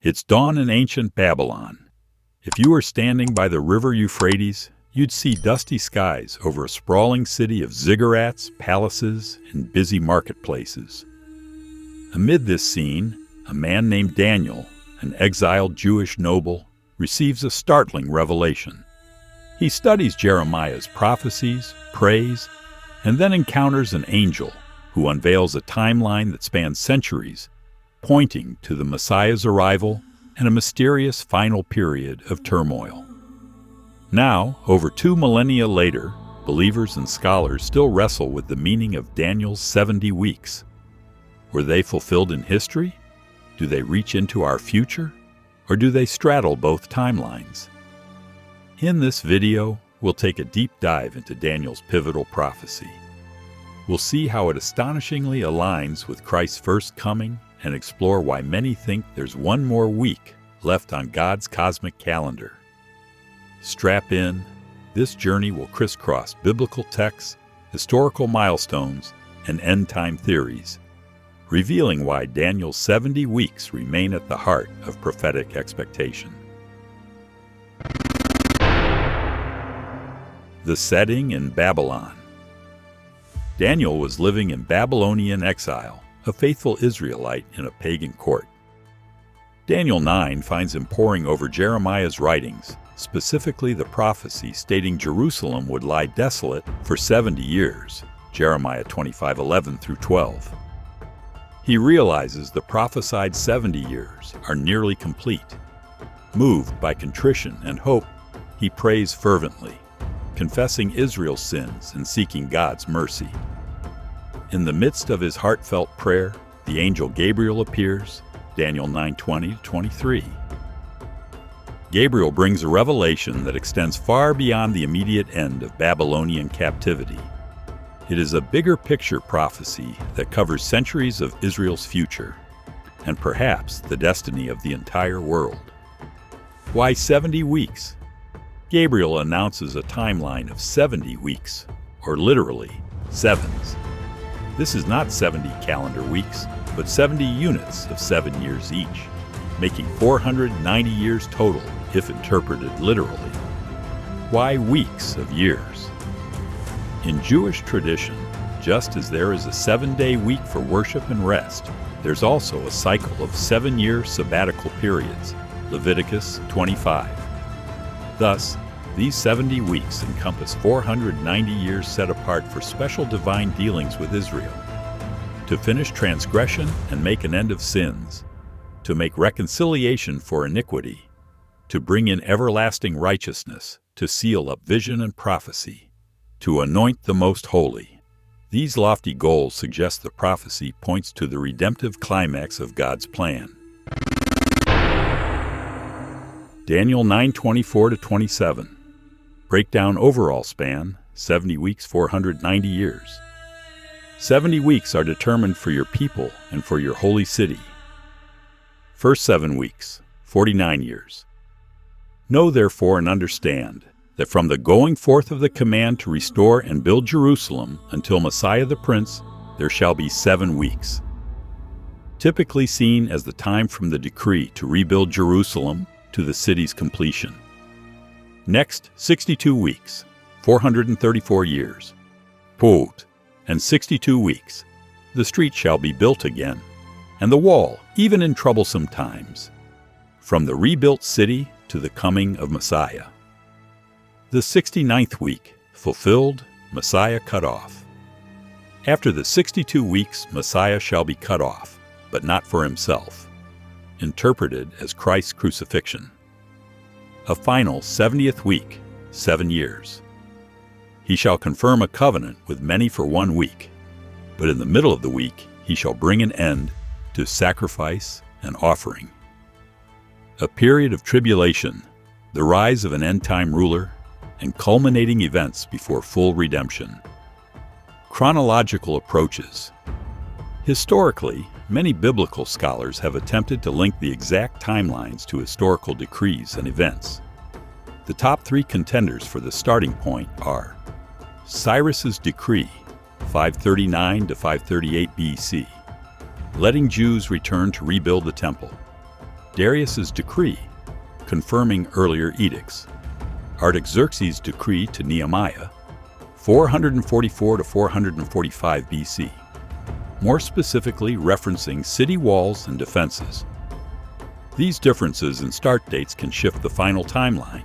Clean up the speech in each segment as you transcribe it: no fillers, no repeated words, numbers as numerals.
It's dawn in ancient Babylon. If you were standing by the river Euphrates, you'd see dusty skies over a sprawling city of ziggurats, palaces, and busy marketplaces. Amid this scene, a man named Daniel, an exiled Jewish noble, receives a startling revelation. He studies Jeremiah's prophecies, prays, and then encounters an angel who unveils a timeline that spans centuries, pointing to the Messiah's arrival and a mysterious final period of turmoil. Now, over 2 millennia later, believers and scholars still wrestle with the meaning of Daniel's 70 weeks. Were they fulfilled in history? Do they reach into our future? Or do they straddle both timelines? In this video, we'll take a deep dive into Daniel's pivotal prophecy. We'll see how it astonishingly aligns with Christ's first coming and explore why many think there's one more week left on God's cosmic calendar. Strap in. This journey will crisscross biblical texts, historical milestones, and end-time theories, revealing why Daniel's 70 weeks remain at the heart of prophetic expectation. The setting in Babylon. Daniel was living in Babylonian exile, a faithful Israelite in a pagan court. Daniel 9 finds him poring over Jeremiah's writings, specifically the prophecy stating Jerusalem would lie desolate for 70 years, Jeremiah 25:11 through 12. He realizes the prophesied 70 years are nearly complete. Moved by contrition and hope, he prays fervently, confessing Israel's sins and seeking God's mercy. In the midst of his heartfelt prayer, the angel Gabriel appears, Daniel 9:20-23. Gabriel brings a revelation that extends far beyond the immediate end of Babylonian captivity. It is a bigger picture prophecy that covers centuries of Israel's future, and perhaps the destiny of the entire world. Why 70 weeks? Gabriel announces a timeline of 70 weeks, or literally, sevens. This is not 70 calendar weeks, but 70 units of 7 years each, making 490 years total if interpreted literally. Why weeks of years? In Jewish tradition, just as there is a 7-day week for worship and rest, there's also a cycle of 7-year sabbatical periods, Leviticus 25. Thus, these 70 weeks encompass 490 years set apart for special divine dealings with Israel, to finish transgression and make an end of sins, to make reconciliation for iniquity, to bring in everlasting righteousness, to seal up vision and prophecy, to anoint the most holy. These lofty goals suggest the prophecy points to the redemptive climax of God's plan. Daniel 9:24-27. Breakdown overall span, 70 weeks, 490 years. 70 weeks are determined for your people and for your holy city. First 7 weeks, 49 years. Know therefore and understand that from the going forth of the command to restore and build Jerusalem until Messiah the Prince, there shall be 7 weeks. Typically seen as the time from the decree to rebuild Jerusalem to the city's completion. Next, 62 weeks, 434 years. Put, and 62 weeks. The street shall be built again, and the wall, even in troublesome times. From the rebuilt city to the coming of Messiah. The 69th week, fulfilled, Messiah cut off. After the 62 weeks, Messiah shall be cut off, but not for himself. Interpreted as Christ's crucifixion. A final 70th week, 7 years. He shall confirm a covenant with many for 1 week, but in the middle of the week he shall bring an end to sacrifice and offering. A period of tribulation, the rise of an end-time ruler, and culminating events before full redemption. Chronological approaches. Historically, many biblical scholars have attempted to link the exact timelines to historical decrees and events. The top 3 contenders for the starting point are Cyrus's decree, 539 to 538 BC, letting Jews return to rebuild the temple. Darius's decree, confirming earlier edicts. Artaxerxes' decree to Nehemiah, 444 to 445 BC, more specifically referencing city walls and defenses. These differences in start dates can shift the final timeline.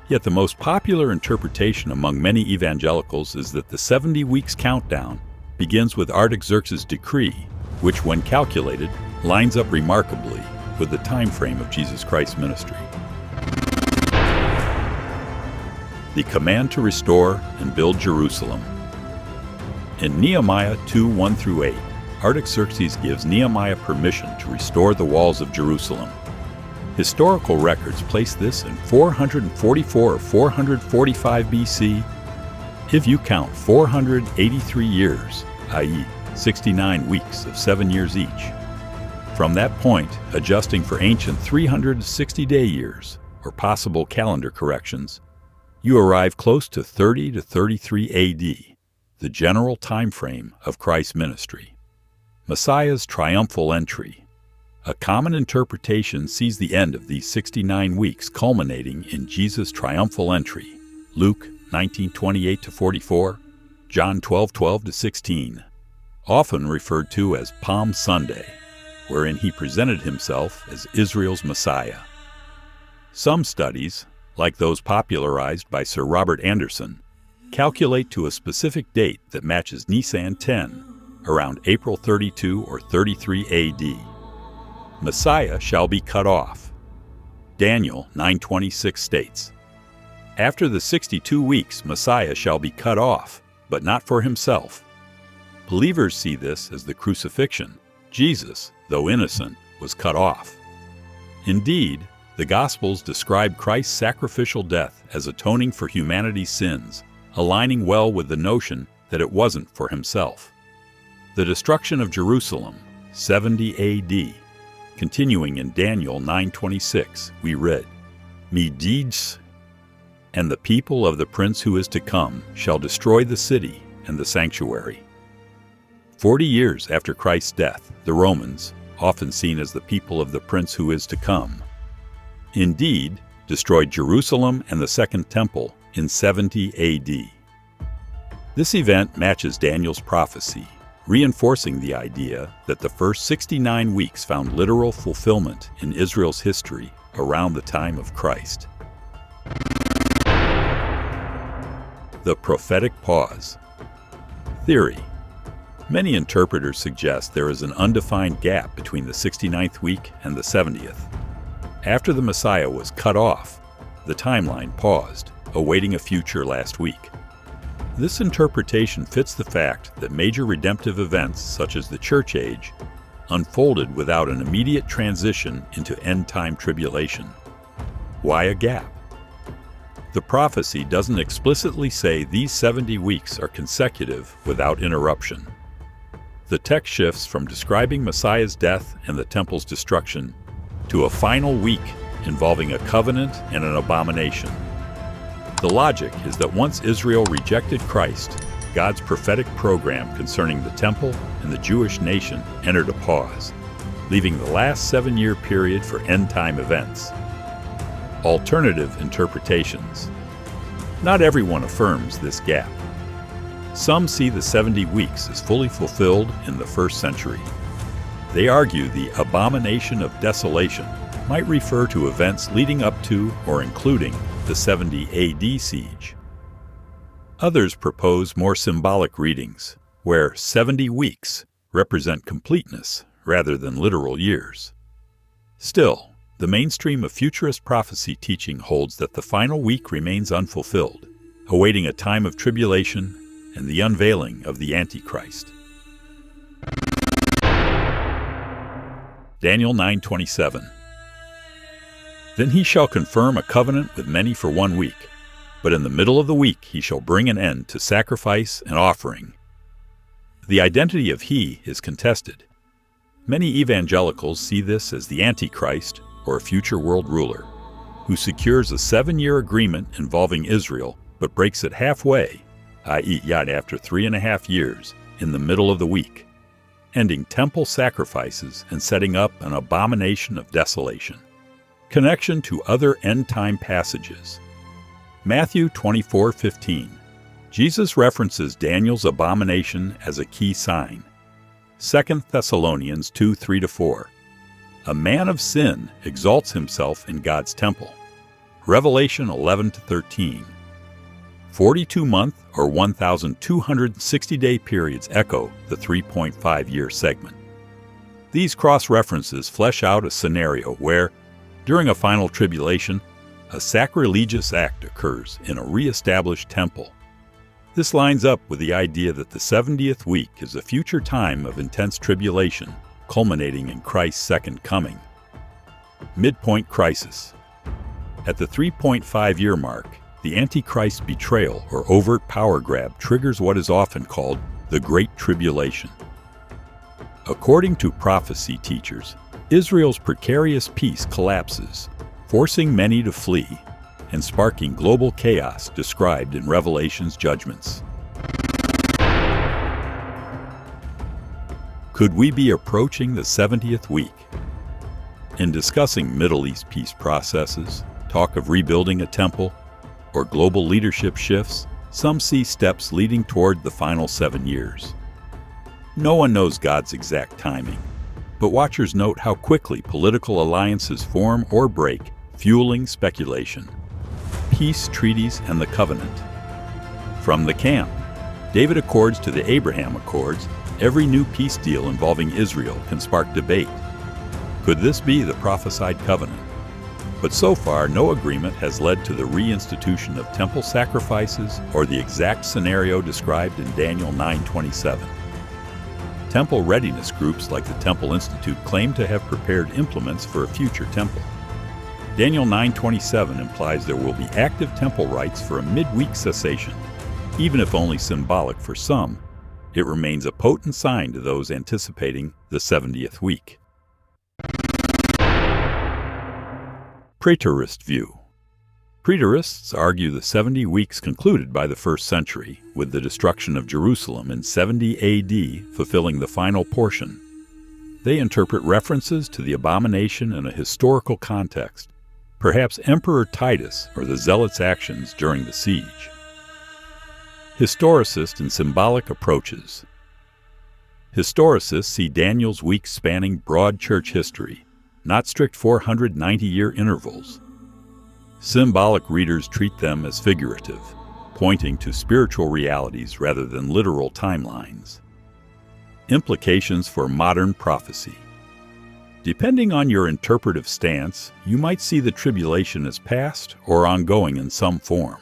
Yet the most popular interpretation among many evangelicals is that the 70 weeks countdown begins with Artaxerxes' decree, which, when calculated, lines up remarkably with the time frame of Jesus Christ's ministry. The command to restore and build Jerusalem. In Nehemiah 2:1-8, Artaxerxes gives Nehemiah permission to restore the walls of Jerusalem. Historical records place this in 444 or 445 BC, if you count 483 years, i.e., 69 weeks of 7 years each. From that point, adjusting for ancient 360-day years, or possible calendar corrections, you arrive close to 30 to 33 AD, the general time frame of Christ's ministry. Messiah's triumphal entry. A common interpretation sees the end of these 69 weeks culminating in Jesus' triumphal entry, Luke 19:28-44, John 12:12-16, often referred to as Palm Sunday, wherein he presented himself as Israel's Messiah. Some studies, like those popularized by Sir Robert Anderson, calculate to a specific date that matches Nisan 10, around April 32 or 33 AD. Messiah shall be cut off. Daniel 9:26 states, "After the 62 weeks Messiah shall be cut off, but not for himself." Believers see this as the crucifixion. Jesus, though innocent, was cut off. Indeed, the Gospels describe Christ's sacrificial death as atoning for humanity's sins, aligning well with the notion that it wasn't for himself. The destruction of Jerusalem, 70 AD. Continuing in Daniel 9:26, we read, "Medids and the people of the prince who is to come shall destroy the city and the sanctuary." 40 years after Christ's death, the Romans, often seen as the people of the prince who is to come, indeed destroyed Jerusalem and the Second Temple in 70 AD. This event matches Daniel's prophecy, reinforcing the idea that the first 69 weeks found literal fulfillment in Israel's history around the time of Christ. The prophetic pause. Theory. Many interpreters suggest there is an undefined gap between the 69th week and the 70th. After the Messiah was cut off, the timeline paused, awaiting a future last week. This interpretation fits the fact that major redemptive events such as the Church Age unfolded without an immediate transition into end-time tribulation. Why a gap? The prophecy doesn't explicitly say these 70 weeks are consecutive without interruption. The text shifts from describing Messiah's death and the temple's destruction to a final week involving a covenant and an abomination. The logic is that once Israel rejected Christ, God's prophetic program concerning the temple and the Jewish nation entered a pause, leaving the last 7-year period for end-time events. Alternative interpretations. Not everyone affirms this gap. Some see the 70 weeks as fully fulfilled in the first century. They argue the abomination of desolation might refer to events leading up to or including the 70 AD siege. Others propose more symbolic readings, where 70 weeks represent completeness rather than literal years. Still, the mainstream of futurist prophecy teaching holds that the final week remains unfulfilled, awaiting a time of tribulation and the unveiling of the Antichrist. Daniel 9:27. Then he shall confirm a covenant with many for 1 week, but in the middle of the week he shall bring an end to sacrifice and offering. The identity of he is contested. Many evangelicals see this as the Antichrist, or a future world ruler, who secures a 7-year agreement involving Israel but breaks it halfway, i.e. after 3.5 years, in the middle of the week, ending temple sacrifices and setting up an abomination of desolation. Connection to other end-time passages. Matthew 24:15. Jesus references Daniel's abomination as a key sign. 2 Thessalonians 2:3-4. A man of sin exalts himself in God's temple. Revelation 11-13. 42-month or 1,260-day periods echo the 3.5-year segment. These cross-references flesh out a scenario where, during a final tribulation, a sacrilegious act occurs in a re-established temple. This lines up with the idea that the 70th week is a future time of intense tribulation, culminating in Christ's second coming. Midpoint crisis. At the 3.5-year mark, the Antichrist betrayal or overt power grab triggers what is often called the Great Tribulation. According to prophecy teachers, Israel's precarious peace collapses, forcing many to flee and sparking global chaos described in Revelation's judgments. Could we be approaching the 70th week? In discussing Middle East peace processes, talk of rebuilding a temple, or global leadership shifts, some see steps leading toward the final 7 years. No one knows God's exact timing, but watchers note how quickly political alliances form or break, fueling speculation. Peace treaties and the covenant. From the camp, David Accords to the Abraham Accords, every new peace deal involving Israel can spark debate. Could this be the prophesied covenant? But so far, no agreement has led to the reinstitution of temple sacrifices or the exact scenario described in Daniel 9:27. Temple readiness groups like the Temple Institute claim to have prepared implements for a future temple. Daniel 9:27 implies there will be active temple rites for a midweek cessation. Even if only symbolic for some, it remains a potent sign to those anticipating the 70th week. Preterist view. Preterists argue the 70 weeks concluded by the 1st century, with the destruction of Jerusalem in 70 AD fulfilling the final portion. They interpret references to the abomination in a historical context, perhaps Emperor Titus or the Zealots' actions during the siege. Historicist and symbolic approaches. Historicists see Daniel's weeks spanning broad church history, not strict 490-year intervals. Symbolic readers treat them as figurative, pointing to spiritual realities rather than literal timelines. Implications for modern prophecy. Depending on your interpretive stance, you might see the tribulation as past or ongoing in some form.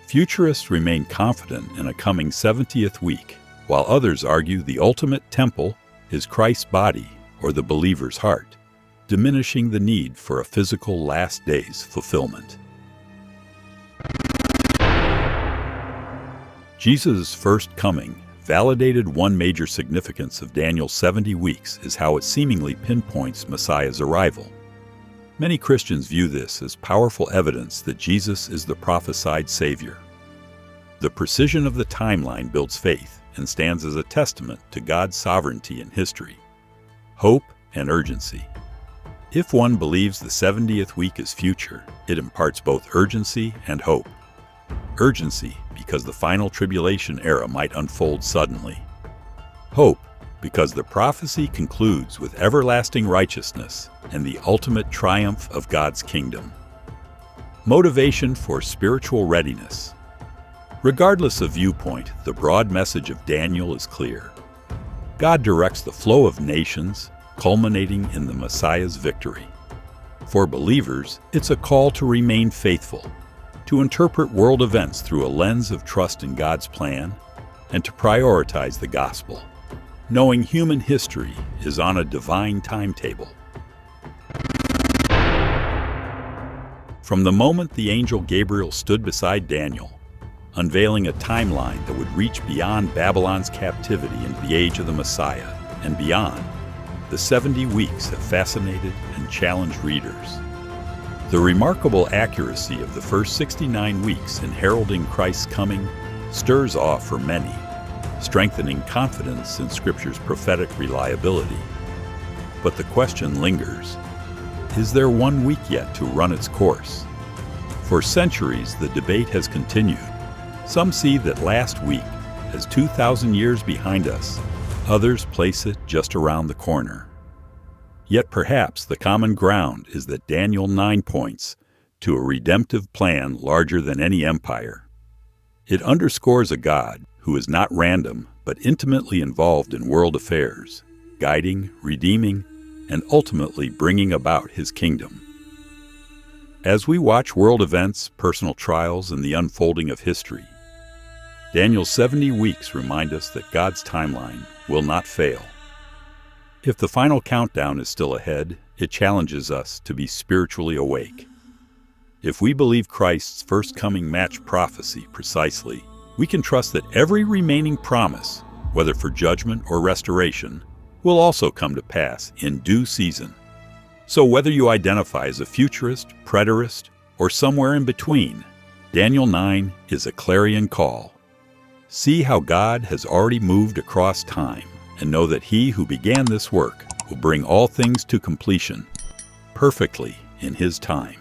Futurists remain confident in a coming 70th week, while others argue the ultimate temple is Christ's body or the believer's heart, diminishing the need for a physical last days fulfillment. Jesus' first coming validated one major significance of Daniel's 70 weeks is how it seemingly pinpoints Messiah's arrival. Many Christians view this as powerful evidence that Jesus is the prophesied Savior. The precision of the timeline builds faith and stands as a testament to God's sovereignty in history, hope, and urgency. If one believes the 70th week is future, it imparts both urgency and hope. Urgency, because the final tribulation era might unfold suddenly. Hope, because the prophecy concludes with everlasting righteousness and the ultimate triumph of God's kingdom. Motivation for spiritual readiness. Regardless of viewpoint, the broad message of Daniel is clear. God directs the flow of nations, culminating in the Messiah's victory. For believers, it's a call to remain faithful, to interpret world events through a lens of trust in God's plan, and to prioritize the gospel, knowing human history is on a divine timetable. From the moment the angel Gabriel stood beside Daniel, unveiling a timeline that would reach beyond Babylon's captivity into the age of the Messiah and beyond, the 70 weeks have fascinated and challenged readers. The remarkable accuracy of the first 69 weeks in heralding Christ's coming stirs awe for many. strengthening confidence in Scripture's prophetic reliability. But the question lingers: is there 1 week yet to run its course? For centuries, the debate has continued. Some see that last week as 2,000 years behind us. Others place it just around the corner. Yet perhaps the common ground is that Daniel 9 points to a redemptive plan larger than any empire. It underscores a God who is not random but intimately involved in world affairs, guiding, redeeming, and ultimately bringing about his kingdom. As we watch world events, personal trials, and the unfolding of history, Daniel's 70 weeks remind us that God's timeline will not fail. If the final countdown is still ahead, it challenges us to be spiritually awake. If we believe Christ's first coming matched prophecy precisely, we can trust that every remaining promise, whether for judgment or restoration, will also come to pass in due season. So whether you identify as a futurist, preterist, or somewhere in between, Daniel 9 is a clarion call. See how God has already moved across time, and know that he who began this work will bring all things to completion perfectly in his time.